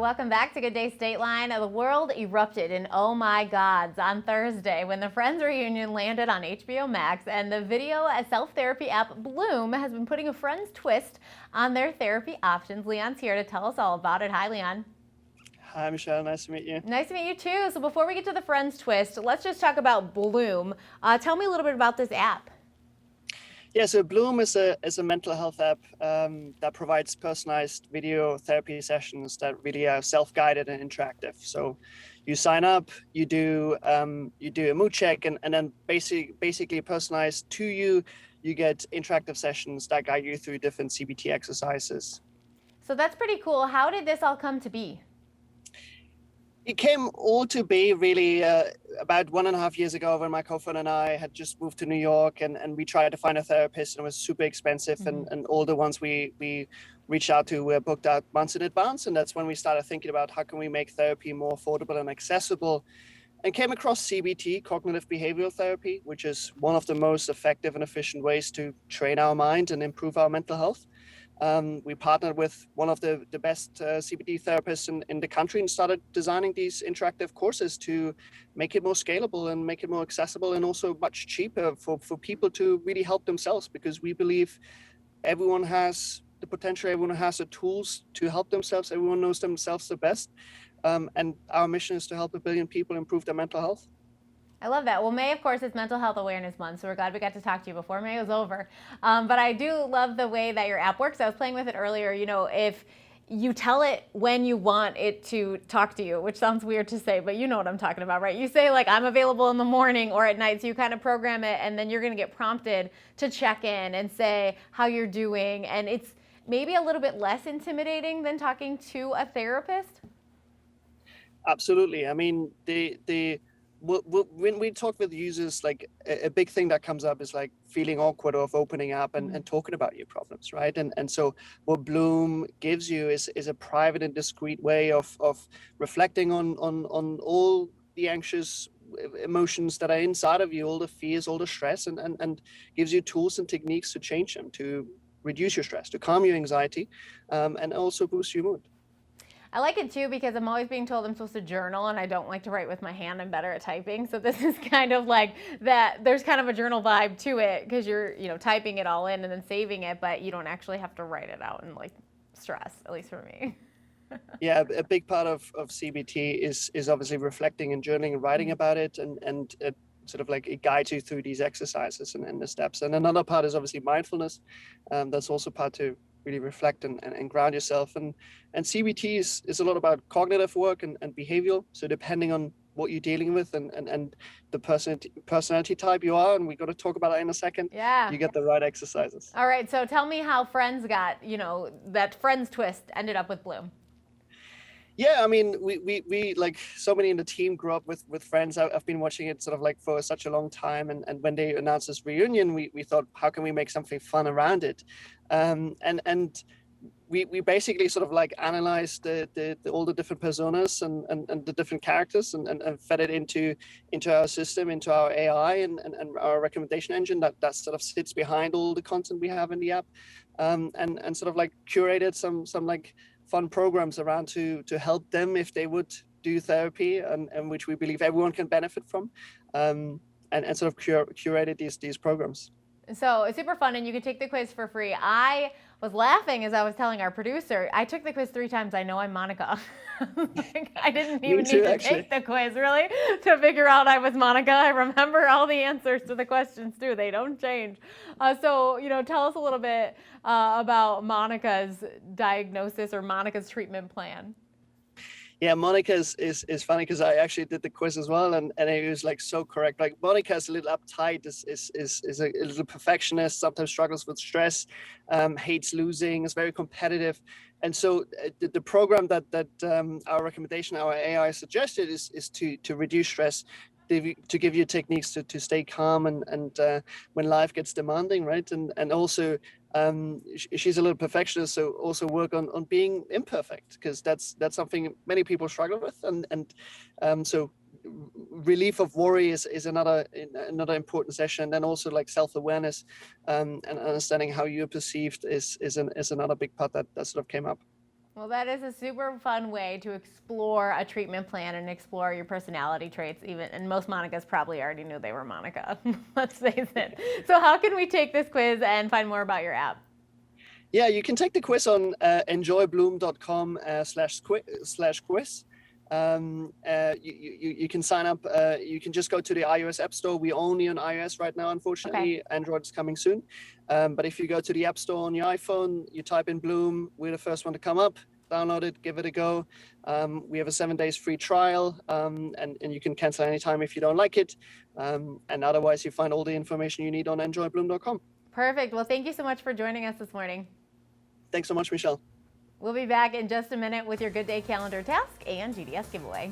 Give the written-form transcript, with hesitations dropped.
Welcome back to Good Day Stateline. The world erupted in oh my gods on Thursday when the Friends reunion landed on HBO Max, and the video self-therapy app Bloom has been putting a Friends twist on their therapy options. Leon's here to tell us all about it. Hi, Leon. Hi, Michelle. Nice to meet you. Nice to meet you too. So before we get to the Friends twist, let's just talk about Bloom. Tell me a little bit about this app. Yeah, so Bloom is a mental health app that provides personalized video therapy sessions that really are self-guided and interactive. So you sign up, you do a mood check, and then basically personalized to you. You get interactive sessions that guide you through different CBT exercises. So that's pretty cool. How did this all come to be? It came all to be really about 1.5 years ago when my co-founder and I had just moved to New York, and we tried to find a therapist, and it was super expensive. Mm-hmm. And all the ones we reached out to were booked out months in advance. And that's when we started thinking about how can we make therapy more affordable and accessible, and came across CBT, cognitive behavioral therapy, which is one of the most effective and efficient ways to train our mind and improve our mental health. We partnered with one of the best CBT therapists in the country and started designing these interactive courses to make it more scalable and make it more accessible, and also much cheaper for people to really help themselves, because we believe everyone has the potential, everyone has the tools to help themselves, everyone knows themselves the best. And our mission is to help 1 billion people improve their mental health. I love that. Well, May, of course, is Mental Health Awareness Month, so we're glad we got to talk to you before May was over. But I do love the way that your app works. I was playing with it earlier. You know, if you tell it when you want it to talk to you, which sounds weird to say, but you know what I'm talking about, right? You say, like, I'm available in the morning or at night, so you kind of program it, and then you're going to get prompted to check in and say how you're doing. And it's maybe a little bit less intimidating than talking to a therapist. Absolutely. I mean, when we talk with users, like a big thing that comes up is like feeling awkward of opening up and talking about your problems, right? And so what Bloom gives you is a private and discreet way of reflecting on all the anxious emotions that are inside of you, all the fears, all the stress, and gives you tools and techniques to change them, to reduce your stress, to calm your anxiety, and also boost your mood. I like it too because I'm always being told I'm supposed to journal, and I don't like to write with my hand. I'm better at typing. So this is kind of like that. There's kind of a journal vibe to it because you're, typing it all in and then saving it, but you don't actually have to write it out and like stress, at least for me. Yeah, a big part of CBT is obviously reflecting and journaling and writing about it, and sort of like it guides you through these exercises and the steps. And another part is obviously mindfulness. That's also part to really reflect and ground yourself. And CBT is a lot about cognitive work and behavioral. So depending on what you're dealing with and the personality type you are, and we're going to talk about that in a second, Yeah. you get the right exercises. All right. So tell me how Friends got, that Friends twist ended up with Bloom. Yeah, I mean, we like so many in the team grew up with Friends. I've been watching it sort of like for such a long time, and when they announced this reunion, we thought, how can we make something fun around it? And we basically sort of like analyzed the all the different personas and the different characters, and fed it into our system, into our AI and our recommendation engine that sort of sits behind all the content we have in the app, and sort of like curated some like fun programs around to help them if they would do therapy, and which we believe everyone can benefit from, and sort of curated these programs. So it's super fun, and you can take the quiz for free. I was laughing as I was telling our producer. I took the quiz 3 times. I know I'm Monica. I didn't even need to take the quiz, really, to figure out I was Monica. I remember all the answers to the questions, too. They don't change. So, tell us a little bit about Monica's diagnosis or Monica's treatment plan. Yeah, Monica is funny because I actually did the quiz as well, and it was like so correct. Like Monica's a little uptight, is a little perfectionist, sometimes struggles with stress, hates losing, is very competitive, and so the program that our recommendation, our AI suggested is to reduce stress, to give you techniques to stay calm and when life gets demanding, right? And also she's a little perfectionist, so also work on being imperfect, because that's something many people struggle with, and so relief of worry is another important session. And then also like self-awareness, and understanding how you're perceived is another big part that sort of came up. Well, that is a super fun way to explore a treatment plan and explore your personality traits. Even, and most Monicas probably already knew they were Monica. Let's face it. So, how can we take this quiz and find more about your app? Yeah, you can take the quiz on enjoybloom.com slash quiz. You can sign up. You can just go to the iOS App Store. We're only on iOS right now, unfortunately. Okay. Android's coming soon. But if you go to the App Store on your iPhone, you type in Bloom, we're the first one to come up. Download it, give it a go. We have a 7 days free trial, and you can cancel anytime if you don't like it. And otherwise, you find all the information you need on enjoybloom.com. Perfect. Well, thank you so much for joining us this morning. Thanks so much, Michelle. We'll be back in just a minute with your Good Day Calendar task and GDS giveaway.